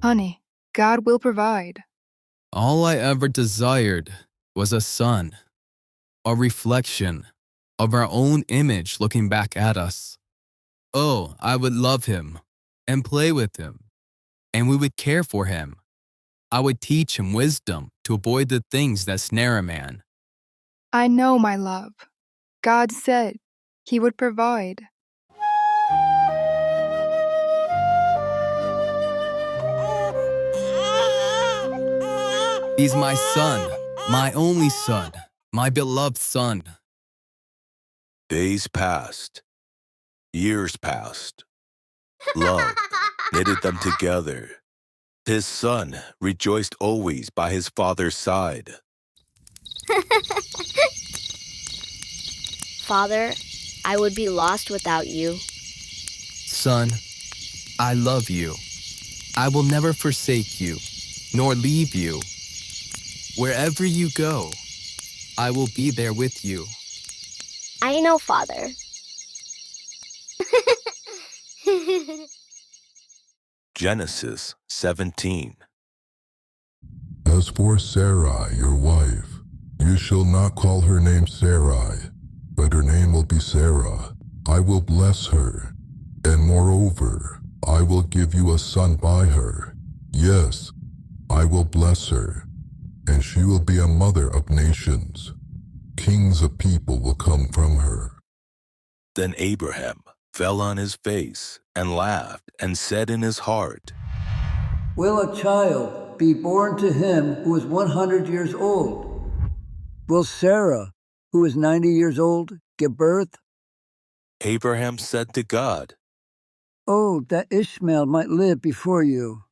Honey, God will provide. All I ever desired was a son, a reflection of our own image looking back at us. Oh, I would love him and play with him, and we would care for him. I would teach him wisdom to avoid the things that snare a man. I know, my love. God said He would provide. He's my son, my only son, my beloved son. Days passed. Years passed. Love knitted them together. His son rejoiced always by his father's side. Father, I would be lost without you. Son, I love you. I will never forsake you, nor leave you. Wherever you go, I will be there with you. I know, Father. Genesis 17. As for Sarai, your wife, you shall not call her name Sarai, but her name will be Sarah. I will bless her, and moreover, I will give you a son by her. Yes, I will bless her, and she will be a mother of nations. Kings of people will come from her. Then Abraham fell on his face and laughed and said in his heart, Will a child be born to him who is 100 years old? Will Sarah, who is 90 years old, give birth? Abraham said to God, Oh, that Ishmael might live before you.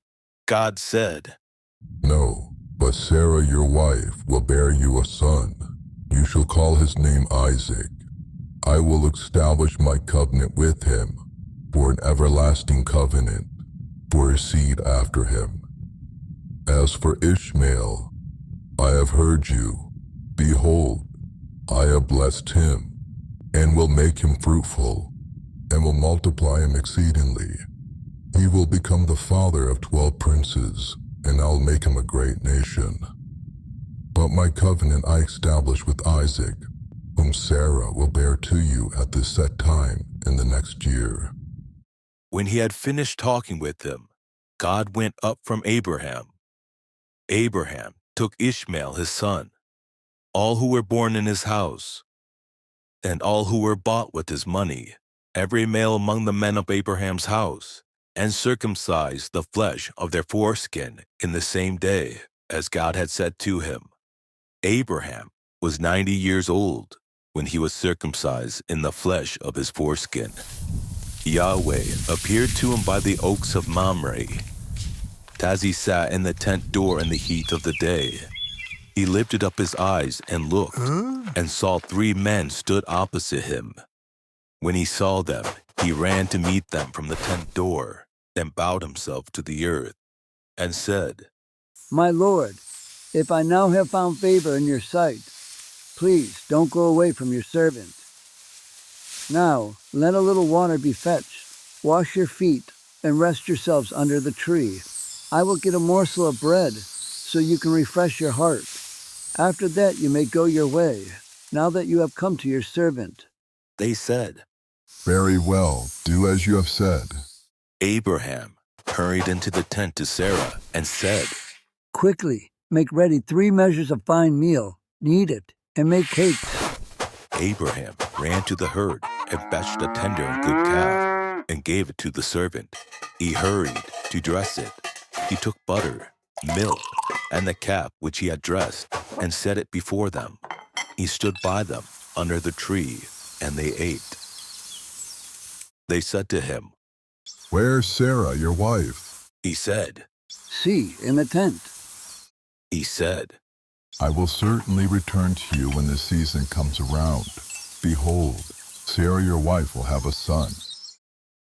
God said, No, but Sarah, your wife, will bear you a son. You shall call his name Isaac. I will establish my covenant with him for an everlasting covenant for his seed after him. As for Ishmael, I have heard you. Behold, I have blessed him, and will make him fruitful, and will multiply him exceedingly. He will become the father of 12 princes, and I'll make him a great nation. But my covenant I establish with Isaac, whom Sarah will bear to you at the set time in the next year. When he had finished talking with him, God went up from Abraham. Abraham took Ishmael his son, all who were born in his house, and all who were bought with his money, every male among the men of Abraham's house, and circumcised the flesh of their foreskin in the same day, as God had said to him. Abraham was 90 years old when he was circumcised in the flesh of his foreskin. Yahweh appeared to him by the oaks of Mamre. As he sat in the tent door in the heat of the day, he lifted up his eyes and looked, and saw 3 men stood opposite him. When he saw them, he ran to meet them from the tent door, and bowed himself to the earth, and said, My Lord, if I now have found favor in your sight, please don't go away from your servant. Now, let a little water be fetched. Wash your feet and rest yourselves under the tree. I will get a morsel of bread so you can refresh your heart. After that you may go your way, now that you have come to your servant. They said, Very well, do as you have said. Abraham hurried into the tent to Sarah and said, Quickly, make ready 3 measures of fine meal, knead it, and make cakes. Abraham ran to the herd and fetched a tender and good calf, and gave it to the servant. He hurried to dress it. He took butter, milk, and the calf which he had dressed, and set it before them. He stood by them under the tree, and they ate. They said to him, Where's Sarah, your wife? He said, See, in the tent. He said, I will certainly return to you when the season comes around. Behold, Sarah, your wife, will have a son.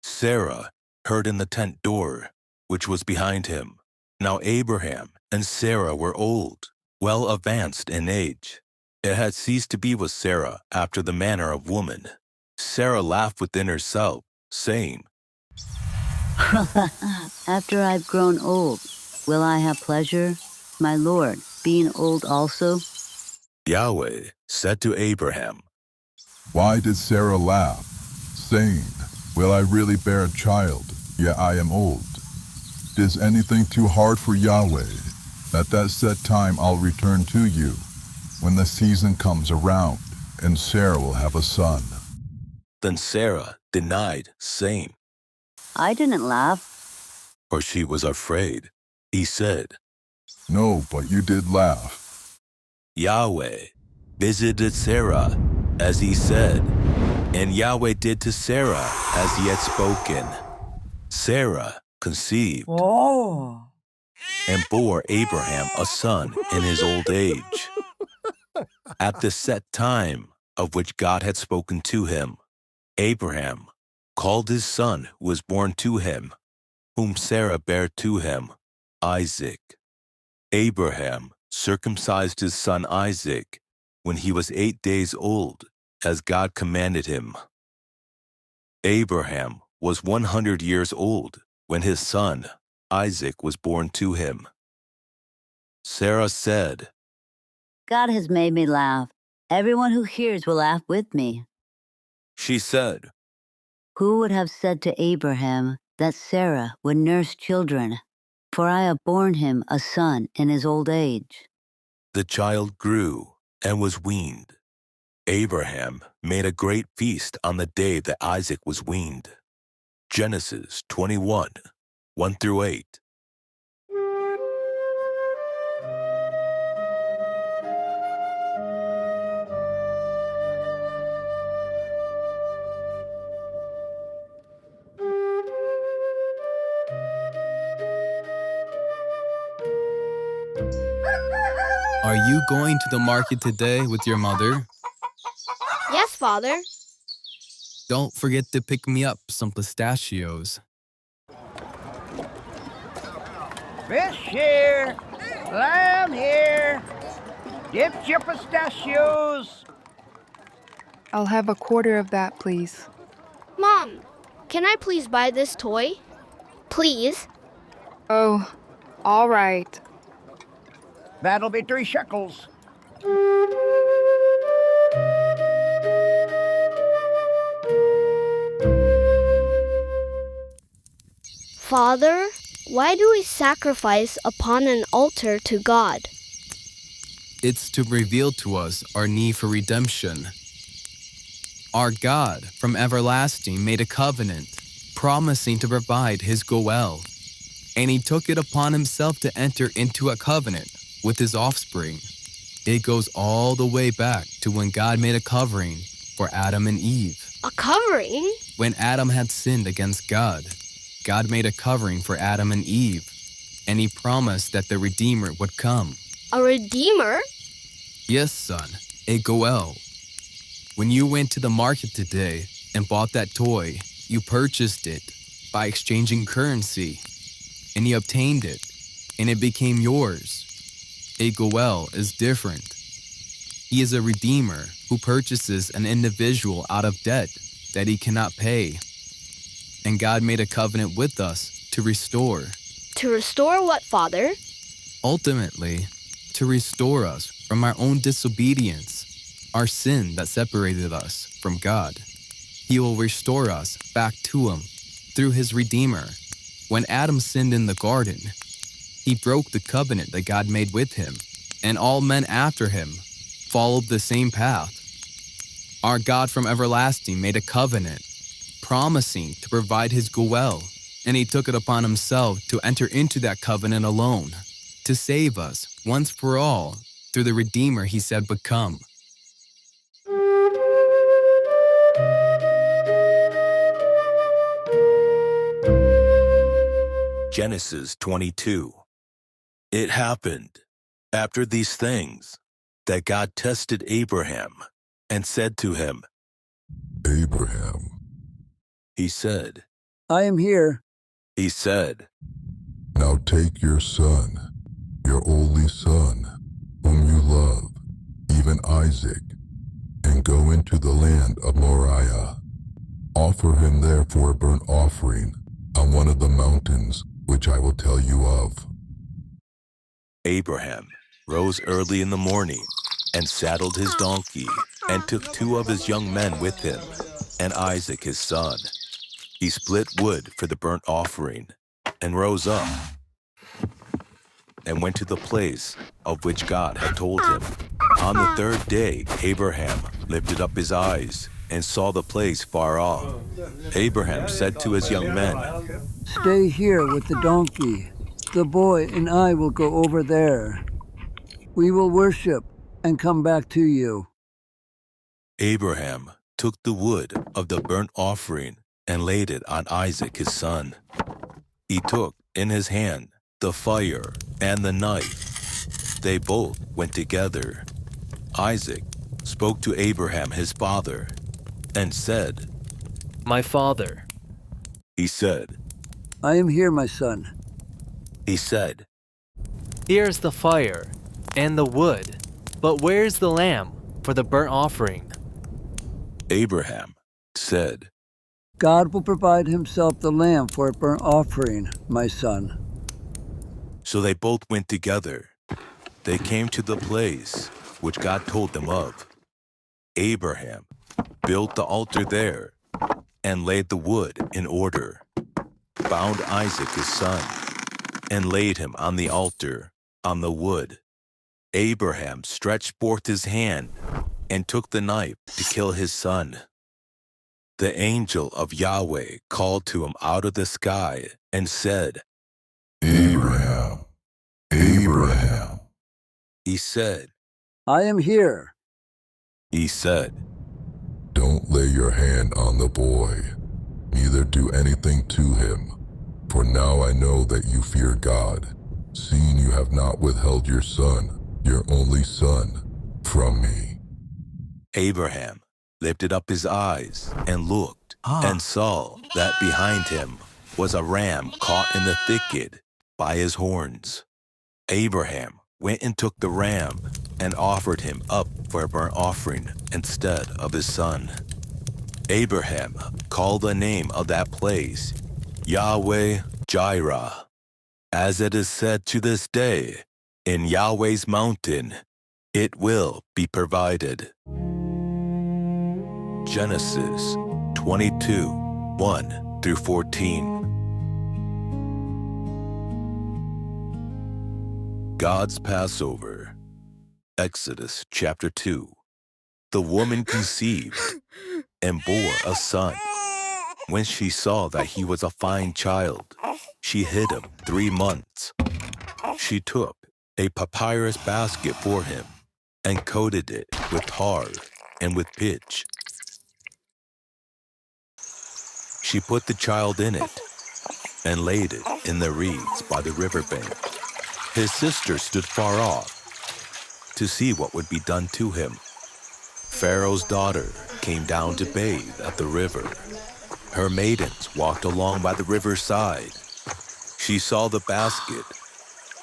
Sarah heard in the tent door, which was behind him. Now Abraham and Sarah were old, well advanced in age. It had ceased to be with Sarah after the manner of woman. Sarah laughed within herself, saying, After I've grown old, will I have pleasure, my Lord, being old also? Yahweh said to Abraham, Why did Sarah laugh, saying, Will I really bear a child, yet I am old? Is anything too hard for Yahweh? At that set time I'll return to you, when the season comes around, and Sarah will have a son. Then Sarah denied, saying, I didn't laugh. for she was afraid. He said, No, but you did laugh. Yahweh visited Sarah as he said, and Yahweh did to Sarah as he had spoken. Sarah conceived and bore Abraham a son in his old age, at the set time of which God had spoken to him. Abraham called his son who was born to him, whom Sarah bare to him, Isaac. Abraham circumcised his son Isaac when he was 8 days old, as God commanded him. Abraham was 100 years old when his son Isaac was born to him. Sarah said, God has made me laugh. Everyone who hears will laugh with me. she said, Who would have said to Abraham that Sarah would nurse children? For I have borne him a son in his old age. the child grew and was weaned. Abraham made a great feast on the day that Isaac was weaned. Genesis 21, 1-8. Are you going to the market today with your mother? Yes, Father. Don't forget to pick me up some pistachios. Fish here, lamb here, dipped your pistachios. I'll have a quarter of that, please. Mom, can I please buy this toy? Please? Oh, all right. That'll be 3 shekels. Father, why do we sacrifice upon an altar to God? It's to reveal to us our need for redemption. Our God from everlasting made a covenant, promising to provide his goel, and he took it upon himself to enter into a covenant with his offspring. It goes all the way back to when God made a covering for Adam and Eve. A covering? When Adam had sinned against God, God made a covering for Adam and Eve, and he promised that the Redeemer would come. A redeemer? Yes, son, a goel. When you went to the market today and bought that toy, you purchased it by exchanging currency, and you obtained it, and it became yours. A goel is different. He is a redeemer who purchases an individual out of debt that he cannot pay. And God made a covenant with us to restore. To restore what, Father? Ultimately, to restore us from our own disobedience, our sin that separated us from God. He will restore us back to him through his Redeemer. When Adam sinned in the garden, he broke the covenant that God made with him, and all men after him followed the same path. Our God from everlasting made a covenant, promising to provide his goel, and he took it upon himself to enter into that covenant alone, to save us once for all through the Redeemer he said would come. Genesis 22. It happened, after these things, that God tested Abraham and said to him, Abraham, he said, I am here. he said, now take your son, your only son, whom you love, even Isaac, and go into the land of Moriah. Offer him there for a burnt offering on one of the mountains which I will tell you of. Abraham rose early in the morning and saddled his donkey and took 2 of his young men with him and Isaac his son. He split wood for the burnt offering and rose up and went to the place of which God had told him. On the 3rd day, Abraham lifted up his eyes and saw the place far off. Abraham said to his young men, Stay here with the donkey. The boy and I will go over there. We will worship and come back to you. Abraham took the wood of the burnt offering and laid it on Isaac his son. He took in his hand the fire and the knife. They both went together. Isaac spoke to Abraham his father and said, My father. He said, I am here, my son. He said, Here's the fire and the wood, but where's the lamb for the burnt offering? Abraham said, God will provide himself the lamb for a burnt offering, my son. So they both went together. They came to the place which God told them of. Abraham built the altar there and laid the wood in order, bound Isaac his son, and laid him on the altar on the wood. Abraham stretched forth his hand and took the knife to kill his son. The angel of Yahweh called to him out of the sky and said, Abraham, Abraham. He said, I am here. He said, Don't lay your hand on the boy, neither do anything to him. For now I know that you fear God, seeing you have not withheld your son, your only son, from me. Abraham lifted up his eyes and looked and saw that behind him was a ram caught in the thicket by his horns. Abraham went and took the ram and offered him up for a burnt offering instead of his son. Abraham called the name of that place Yahweh Jireh, as it is said to this day, in Yahweh's mountain it will be provided. Genesis 22, 1 through 14. God's Passover. Exodus chapter 2. The woman conceived and bore a son. When she saw that he was a fine child, she hid him 3 months. She took a papyrus basket for him and coated it with tar and with pitch. She put the child in it and laid it in the reeds by the riverbank. His sister stood far off to see what would be done to him. Pharaoh's daughter came down to bathe at the river. Her maidens walked along by the riverside. She saw the basket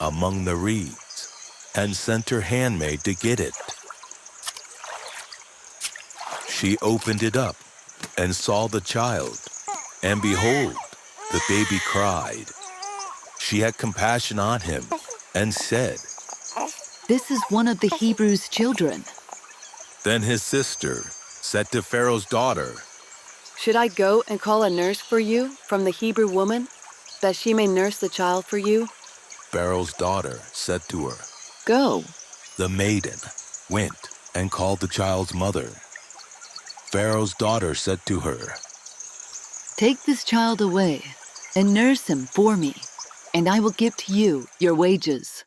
among the reeds and sent her handmaid to get it. She opened it up and saw the child, and behold, the baby cried. She had compassion on him and said, This is one of the Hebrews' children. Then his sister said to Pharaoh's daughter, Should I go and call a nurse for you from the Hebrew woman, that she may nurse the child for you? Pharaoh's daughter said to her, Go. The maiden went and called the child's mother. Pharaoh's daughter said to her, Take this child away and nurse him for me, and I will give to you your wages.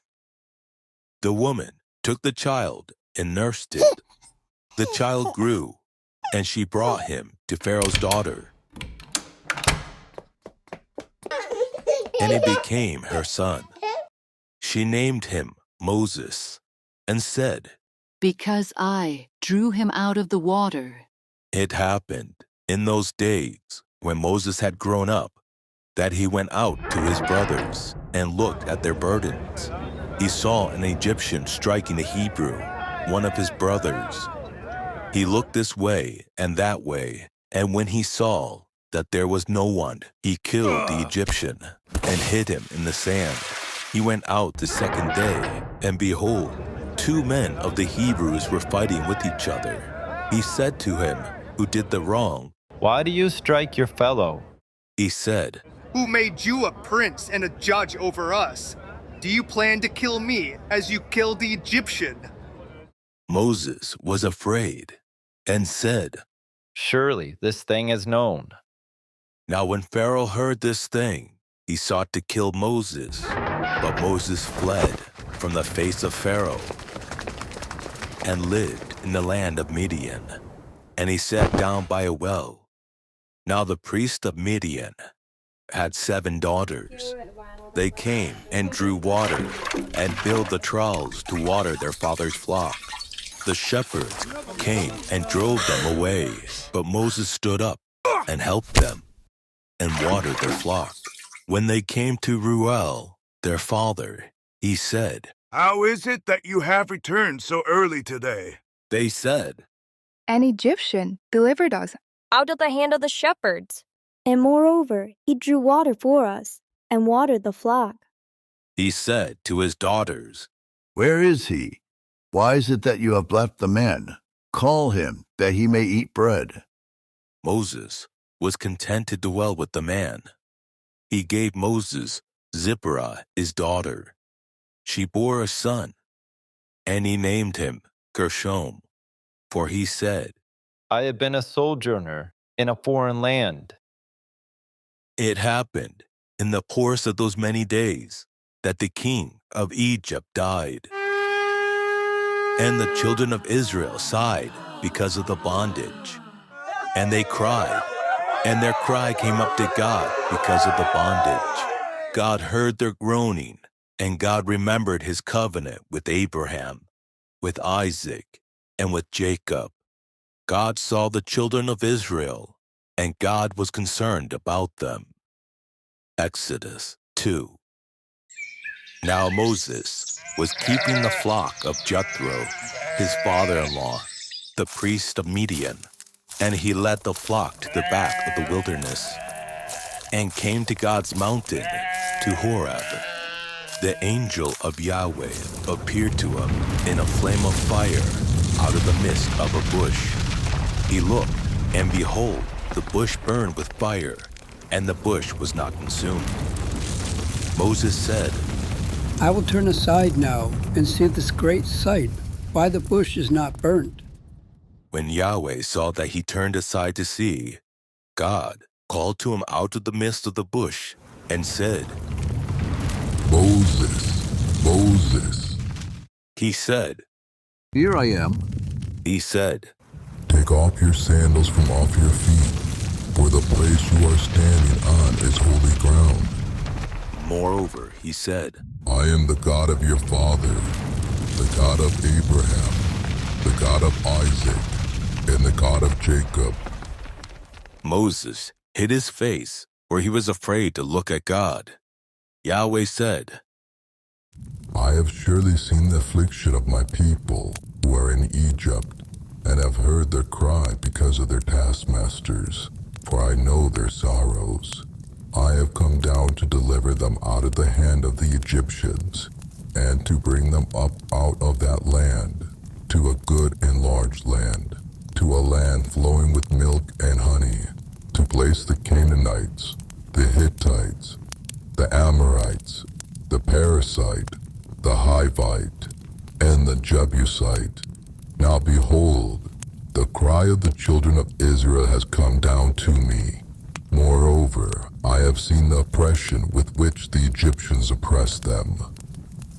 The woman took the child and nursed it. The child grew, and she brought him to Pharaoh's daughter. And he became her son. She named him Moses and said, Because I drew him out of the water. It happened in those days when Moses had grown up that he went out to his brothers and looked at their burdens. He saw an Egyptian striking a Hebrew, one of his brothers. He looked this way and that way, and when he saw that there was no one, he killed the Egyptian and hid him in the sand. He went out the second day, and behold, 2 men of the Hebrews were fighting with each other. He said to him who did the wrong, "Why do you strike your fellow?" He said, Who made you a prince and a judge over us? Do you plan to kill me as you killed the Egyptian? Moses was afraid and said, "Surely this thing is known." Now when Pharaoh heard this thing, he sought to kill Moses. But Moses fled from the face of Pharaoh and lived in the land of Midian. And he sat down by a well. Now the priest of Midian had 7 daughters. They came and drew water and filled the troughs to water their father's flock. The shepherds came and drove them away, but Moses stood up and helped them and watered their flock. When they came to Reuel, their father, he said, How is it that you have returned so early today? They said, An Egyptian delivered us out of the hand of the shepherds. And moreover, he drew water for us and watered the flock. He said to his daughters, Where is he? Why is it that you have left the men? Call him, that he may eat bread. Moses was content to dwell with the man. He gave Moses Zipporah, his daughter. She bore a son, and he named him Gershom, for he said, I have been a sojourner in a foreign land. It happened in the course of those many days that the king of Egypt died. And the children of Israel sighed because of the bondage. And they cried, and their cry came up to God because of the bondage. God heard their groaning, and God remembered his covenant with Abraham, with Isaac, and with Jacob. God saw the children of Israel, and God was concerned about them. Exodus 2. Now Moses was keeping the flock of Jethro, his father-in-law, the priest of Midian, and he led the flock to the back of the wilderness and came to God's mountain, to Horeb. The angel of Yahweh appeared to him in a flame of fire out of the midst of a bush. He looked, and behold, the bush burned with fire, and the bush was not consumed. Moses said, I will turn aside now and see this great sight, why the bush is not burnt. When Yahweh saw that he turned aside to see, God called to him out of the midst of the bush and said, Moses, Moses. He said, Here I am. He said, Take off your sandals from off your feet, for the place you are standing on is holy ground. Moreover, he said, I am the God of your father, the God of Abraham, the God of Isaac, and the God of Jacob. Moses hid his face, for he was afraid to look at God. Yahweh said, I have surely seen the affliction of my people who are in Egypt, and have heard their cry because of their taskmasters, for I know their sorrows. I have come down to deliver them out of the hand of the Egyptians, and to bring them up out of that land, to a good and large land, to a land flowing with milk and honey, to place the Canaanites, the Hittites, the Amorites, the Perizzite, the Hivite, and the Jebusite. Now behold, the cry of the children of Israel has come down to me. Moreover, I have seen the oppression with which the Egyptians oppress them.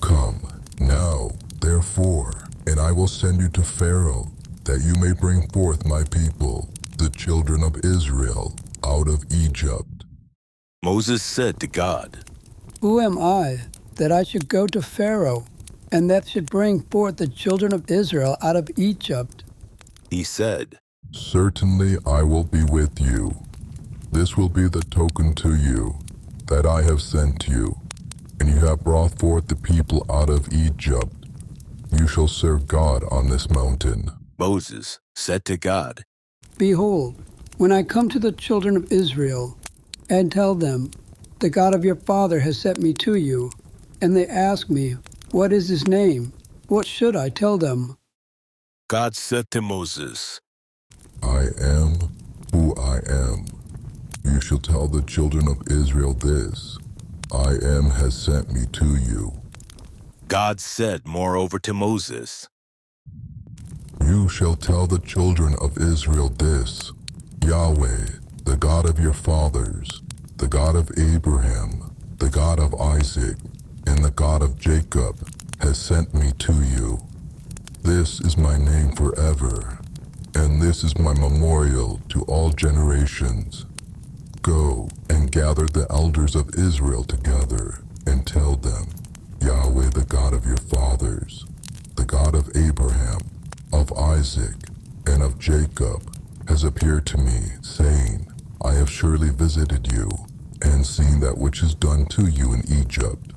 Come, now, therefore, and I will send you to Pharaoh, that you may bring forth my people, the children of Israel, out of Egypt. Moses said to God, Who am I, that I should go to Pharaoh, and that should bring forth the children of Israel out of Egypt? He said, Certainly I will be with you. This will be the token to you, that I have sent you, and you have brought forth the people out of Egypt. You shall serve God on this mountain. Moses said to God, Behold, when I come to the children of Israel, and tell them, the God of your father has sent me to you, And they ask me, "What is his name?" What should I tell them? God said to Moses, I am who I am. You shall tell the children of Israel this: I am has sent me to you. God said moreover to Moses, You shall tell the children of Israel this: Yahweh, the God of your fathers, the God of Abraham, the God of Isaac, and the God of Jacob, has sent me to you. This is my name forever, and this is my memorial to all generations. Go and gather the elders of Israel together, and tell them, Yahweh, the God of your fathers, the God of Abraham, of Isaac, and of Jacob, has appeared to me, saying, I have surely visited you, and seen that which is done to you in Egypt.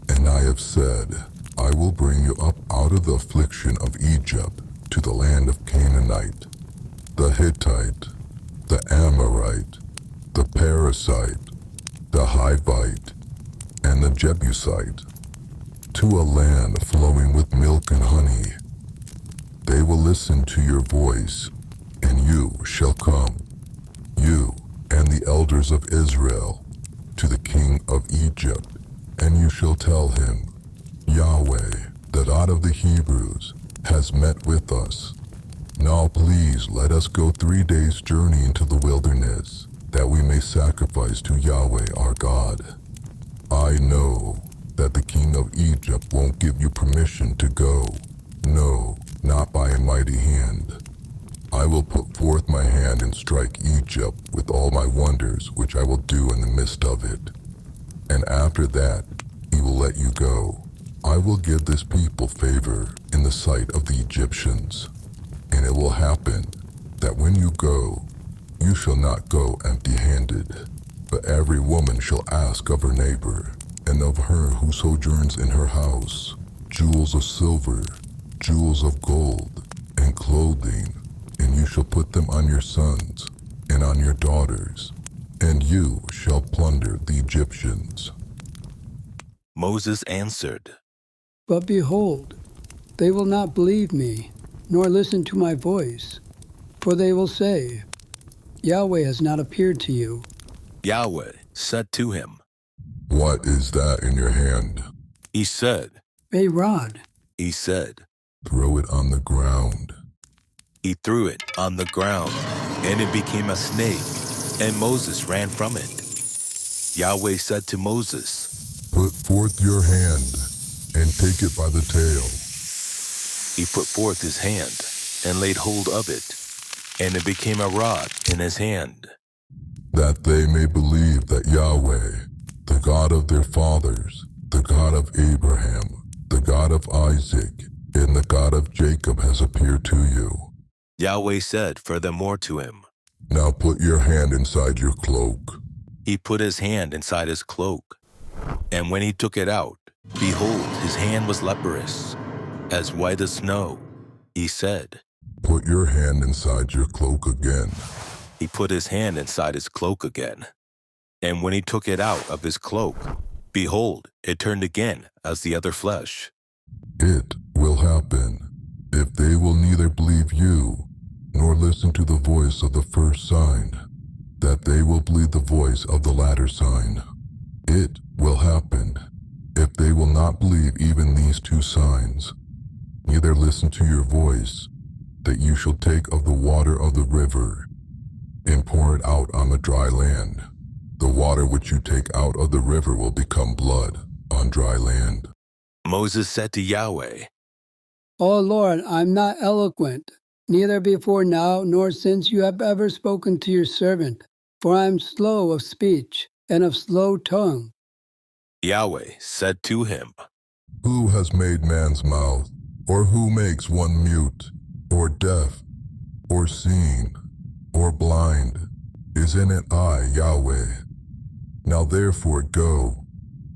And I have said, I will bring you up out of the affliction of Egypt to the land of Canaanite, the Hittite, the Amorite, the Perizzite, the Hivite, and the Jebusite, to a land flowing with milk and honey. They will listen to your voice, and you shall come, you and the elders of Israel, to the king of Egypt, and you shall tell him, Yahweh, the God of the Hebrews, has met with us. Now please let us go 3 days' journey into the wilderness, that we may sacrifice to Yahweh our God. I know that the king of Egypt won't give you permission to go. No, not by a mighty hand. I will put forth my hand and strike Egypt with all my wonders which I will do in the midst of it. And after that, he will let you go. I will give this people favor in the sight of the Egyptians. And it will happen that when you go, you shall not go empty-handed, but every woman shall ask of her neighbor, and of her who sojourns in her house, jewels of silver, jewels of gold, and clothing, and you shall put them on your sons, and on your daughters, and you shall plunder the Egyptians. Moses answered, But behold, they will not believe me, nor listen to my voice, for they will say, Yahweh has not appeared to you. Yahweh said to him, What is that in your hand? He said, A rod. He said, Throw it on the ground. He threw it on the ground, and it became a snake, and Moses ran from it. Yahweh said to Moses, Put forth your hand, and take it by the tail. He put forth his hand, and laid hold of it, and it became a rod in his hand. That they may believe that Yahweh, the God of their fathers, the God of Abraham, the God of Isaac, and the God of Jacob has appeared to you. Yahweh said furthermore to him, Now put your hand inside your cloak. He put his hand inside his cloak, and when he took it out, behold, his hand was leprous, as white as snow. He said, Put your hand inside your cloak again. He put his hand inside his cloak again, and when he took it out of his cloak, behold, it turned again as the other flesh. It will happen, if they will neither believe you, nor listen to the voice of the first sign, that they will believe the voice of the latter sign. It will happen, if they will not believe even these 2 signs, neither listen to your voice, that you shall take of the water of the river, and pour it out on the dry land. The water which you take out of the river will become blood on dry land. Moses said to Yahweh, O Lord, I'm not eloquent, neither before now nor since you have ever spoken to your servant, for I am slow of speech and of slow tongue. Yahweh said to him, Who has made man's mouth, or who makes one mute, or deaf, or seeing, or blind? Isn't it I, Yahweh? Now therefore go,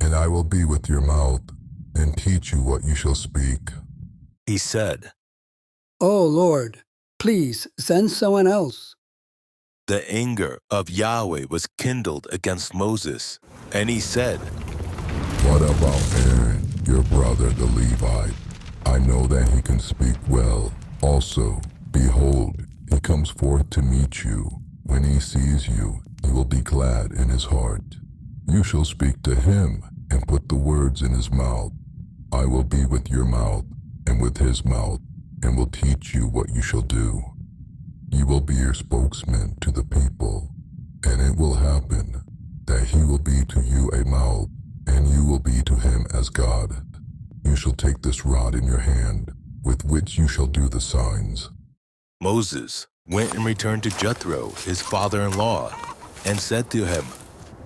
and I will be with your mouth, and teach you what you shall speak. He said, O Lord, please send someone else. The anger of Yahweh was kindled against Moses, and he said, What about Aaron, your brother the Levite? I know that he can speak well. Also, behold, he comes forth to meet you. When he sees you, he will be glad in his heart. You shall speak to him and put the words in his mouth. I will be with your mouth and with his mouth, and will teach you what you shall do. You will be your spokesman to the people, and it will happen that he will be to you a mouth, and you will be to him as God. You shall take this rod in your hand, with which you shall do the signs. Moses went and returned to Jethro, his father-in-law, and said to him,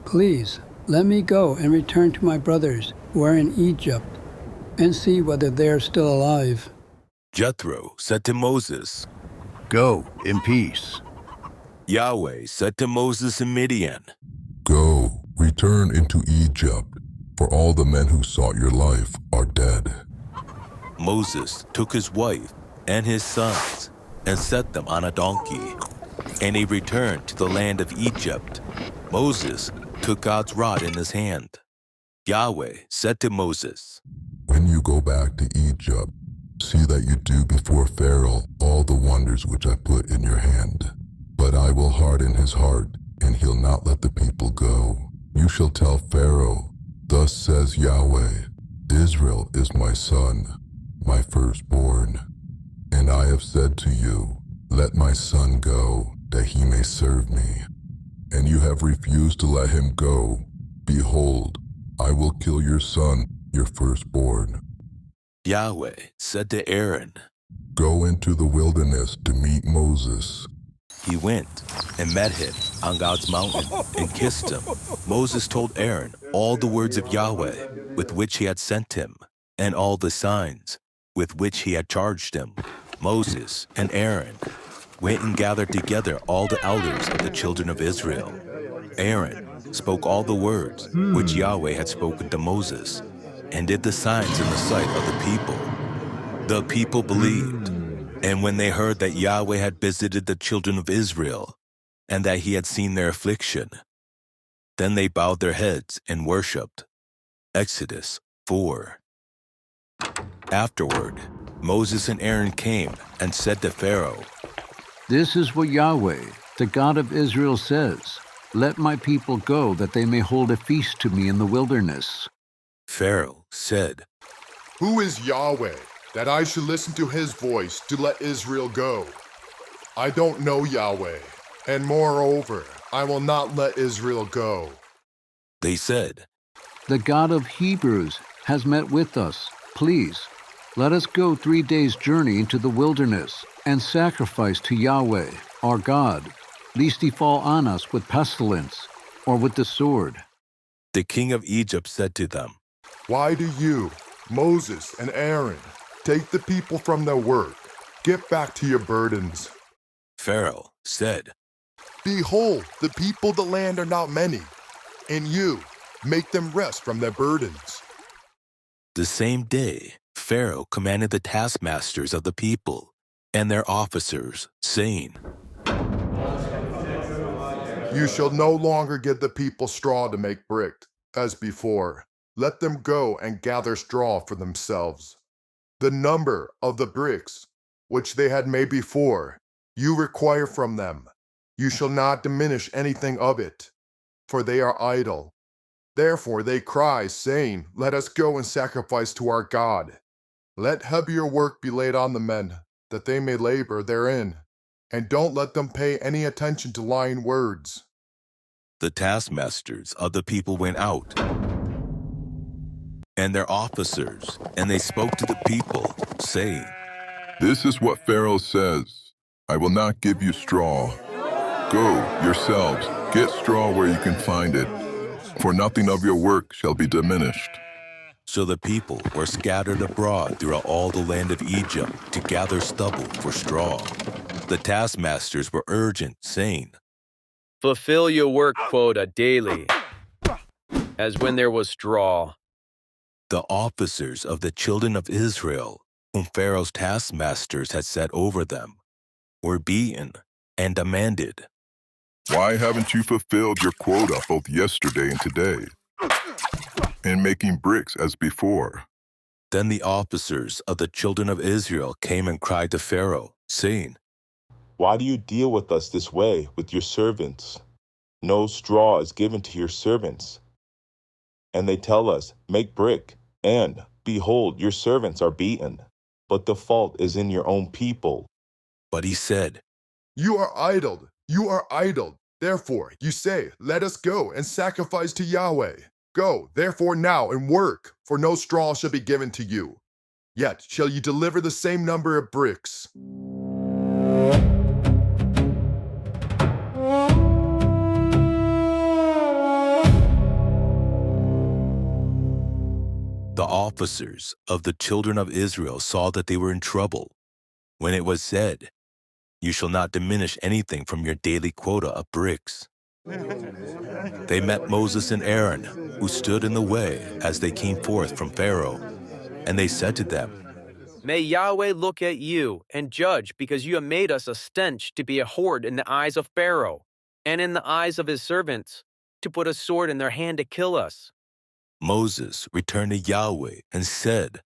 Please, let me go and return to my brothers who are in Egypt, and see whether they are still alive. Jethro said to Moses, Go in peace. Yahweh said to Moses in Midian, Go, return into Egypt, for all the men who sought your life are dead. Moses took his wife and his sons and set them on a donkey, and he returned to the land of Egypt. Moses took God's rod in his hand. Yahweh said to Moses, When you go back to Egypt, see that you do before Pharaoh all the wonders which I put in your hand. But I will harden his heart, and he'll not let the people go. You shall tell Pharaoh, Thus says Yahweh, Israel is my son, my firstborn. And I have said to you, Let my son go, that he may serve me. And you have refused to let him go. Behold, I will kill your son, your firstborn. Yahweh said to Aaron, Go into the wilderness to meet Moses. He went and met him on God's mountain and kissed him. Moses told Aaron all the words of Yahweh with which he had sent him, and all the signs with which he had charged him. Moses and Aaron went and gathered together all the elders of the children of Israel. Aaron spoke all the words which Yahweh had spoken to Moses, and did the signs in the sight of the people. The people believed, and when they heard that Yahweh had visited the children of Israel, and that he had seen their affliction, then they bowed their heads and worshipped. Exodus 4. Afterward, Moses and Aaron came and said to Pharaoh, This is what Yahweh, the God of Israel, says. Let my people go, that they may hold a feast to me in the wilderness. Pharaoh said, Who is Yahweh, that I should listen to his voice to let Israel go? I don't know Yahweh, and moreover, I will not let Israel go. They said, The God of Hebrews has met with us. Please, let us go 3 days' journey into the wilderness and sacrifice to Yahweh, our God, lest he fall on us with pestilence or with the sword. The king of Egypt said to them, Why do you, Moses and Aaron, take the people from their work? Get back to your burdens. Pharaoh said, Behold, the people of the land are not many, and you make them rest from their burdens. The same day, Pharaoh commanded the taskmasters of the people and their officers, saying, You shall no longer give the people straw to make brick, as before. Let them go and gather straw for themselves. The number of the bricks which they had made before, you require from them. You shall not diminish anything of it, for they are idle. Therefore they cry, saying, Let us go and sacrifice to our God. Let heavier work be laid on the men, that they may labor therein, and don't let them pay any attention to lying words. The taskmasters of the people went out, and their officers, and they spoke to the people, saying, This is what Pharaoh says, I will not give you straw. Go, yourselves, get straw where you can find it, for nothing of your work shall be diminished. So the people were scattered abroad throughout all the land of Egypt to gather stubble for straw. The taskmasters were urgent, saying, Fulfill your work quota daily, as when there was straw. The officers of the children of Israel, whom Pharaoh's taskmasters had set over them, were beaten and demanded, Why haven't you fulfilled your quota both yesterday and today? and making bricks as before. Then the officers of the children of Israel came and cried to Pharaoh, saying, Why do you deal with us this way with your servants? No straw is given to your servants. And they tell us, make brick, and, behold, your servants are beaten. But the fault is in your own people. But he said, You are idle, you are idle. Therefore, you say, let us go and sacrifice to Yahweh. Go, therefore, now and work, for no straw shall be given to you. Yet shall you deliver the same number of bricks. The officers of the children of Israel saw that they were in trouble, when it was said, You shall not diminish anything from your daily quota of bricks. They met Moses and Aaron, who stood in the way as they came forth from Pharaoh, and they said to them, May Yahweh look at you and judge, because you have made us a stench to be a horde in the eyes of Pharaoh, and in the eyes of his servants, to put a sword in their hand to kill us. Moses returned to Yahweh and said,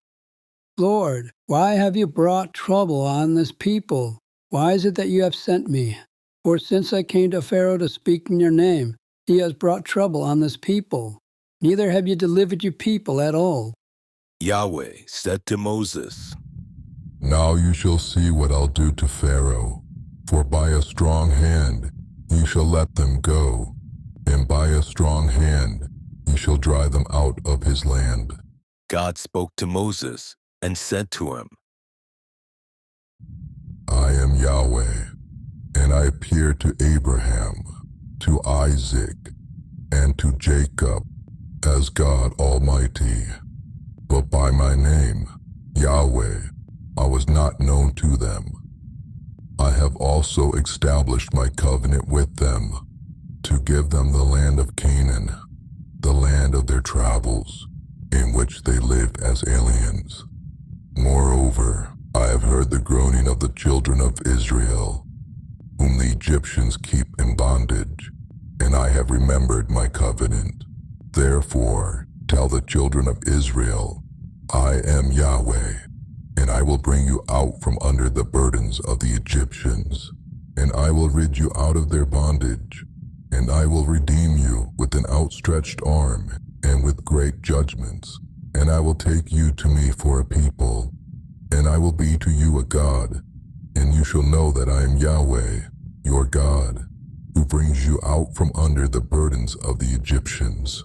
Lord, why have you brought trouble on this people? Why is it that you have sent me? For since I came to Pharaoh to speak in your name, he has brought trouble on this people. Neither have you delivered your people at all. Yahweh said to Moses, Now you shall see what I'll do to Pharaoh, for by a strong hand he shall let them go, and by a strong hand he shall drive them out of his land. God spoke to Moses and said to him, I am Yahweh, and I appeared to Abraham, to Isaac, and to Jacob as God Almighty. But by my name, Yahweh, I was not known to them. I have also established my covenant with them, to give them the land of Canaan, the land of their travels, in which they lived as aliens. Moreover, I have heard the groaning of the children of Israel, whom the Egyptians keep in bondage, and I have remembered my covenant. Therefore, tell the children of Israel, I am Yahweh, and I will bring you out from under the burdens of the Egyptians, and I will rid you out of their bondage, and I will redeem you with an outstretched arm and with great judgments, and I will take you to me for a people, and I will be to you a God, and you shall know that I am Yahweh, your God, who brings you out from under the burdens of the Egyptians.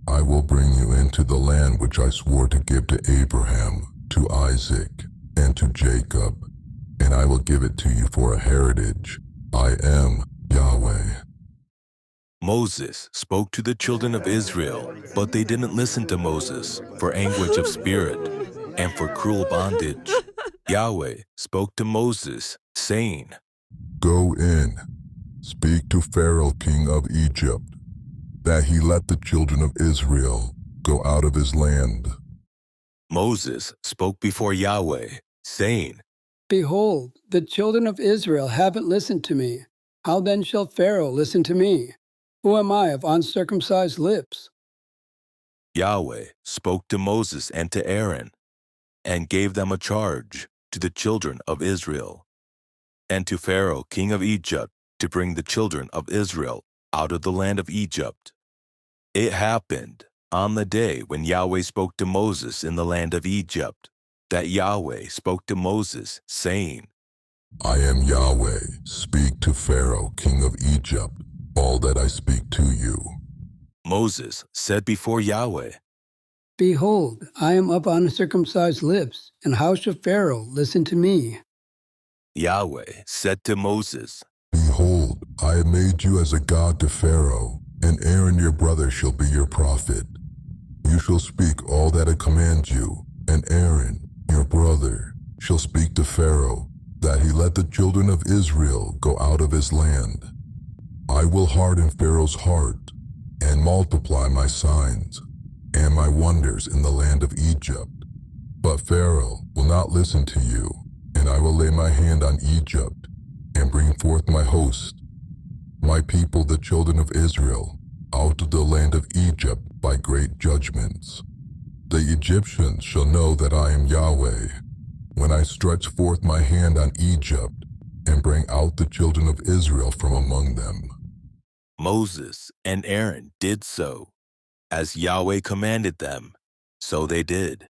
I will bring you into the land which I swore to give to Abraham, to Isaac, and to Jacob, and I will give it to you for a heritage. I am Yahweh. Moses spoke to the children of Israel, but they didn't listen to Moses for anguish of spirit and for cruel bondage. Yahweh spoke to Moses, saying, Go in, speak to Pharaoh king of Egypt, that he let the children of Israel go out of his land. Moses spoke before Yahweh, saying, Behold, the children of Israel haven't listened to me. How then shall Pharaoh listen to me? Who am I of uncircumcised lips? Yahweh spoke to Moses and to Aaron, and gave them a charge to the children of Israel, and to Pharaoh king of Egypt, to bring the children of Israel out of the land of Egypt. It happened on the day when Yahweh spoke to Moses in the land of Egypt, that Yahweh spoke to Moses, saying, I am Yahweh, speak to Pharaoh king of Egypt all that I speak to you. Moses said before Yahweh, Behold, I am of uncircumcised lips, and how shall Pharaoh listen to me? Yahweh said to Moses, Behold, I have made you as a god to Pharaoh, and Aaron your brother shall be your prophet. You shall speak all that I command you, and Aaron, your brother, shall speak to Pharaoh, that he let the children of Israel go out of his land. I will harden Pharaoh's heart, and multiply my signs, and my wonders in the land of Egypt. But Pharaoh will not listen to you, and I will lay my hand on Egypt, and bring forth my host, my people the children of Israel, out of the land of Egypt by great judgments. The Egyptians shall know that I am Yahweh, when I stretch forth my hand on Egypt and bring out the children of Israel from among them. Moses and Aaron did so. As Yahweh commanded them, so they did.